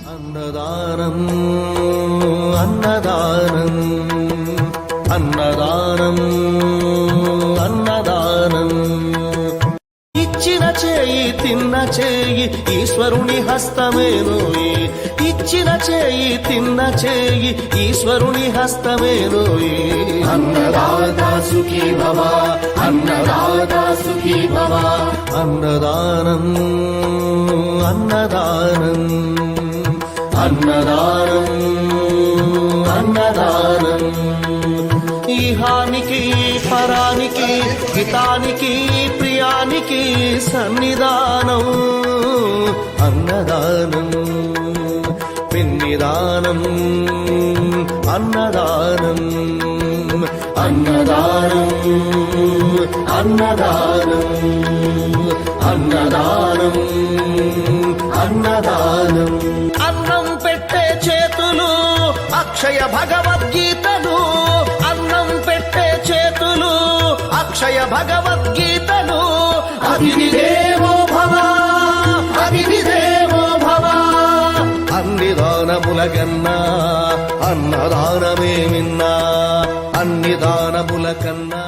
అన్నదానం అన్నదానం అన్నదానం అన్నదానం ఇచ్చిన చేయి తిన్న చేయి ఈశ్వరుని హస్తమేనోయి ఇచ్చిన చేయి తిన్న చేయి ఈశ్వరుని హస్తమేనోయి అన్నదాతా సుఖీ భవ అన్నదాతా సుఖీ భవ అన్నదానం అన్నదానం అన్నదానం అన్నదానం ఇహానికి పరానికి హితానికి ప్రియానికి సన్నిధానం అన్నదానం పిన్నిదానం అన్నదానం అన్నదానం అన్నదానం అన్నదానం అన్నదానం అన్నం పెట్టే చేతులు అక్షయ భగవద్గీతలు అన్నం పెట్టే చేతులు అక్షయ భగవద్గీతలు అభిదేవో భవ అభిదేవో భవ అన్ని దానములకన్నా అన్నదానమే మిన్నా అన్ని దానముల కన్నా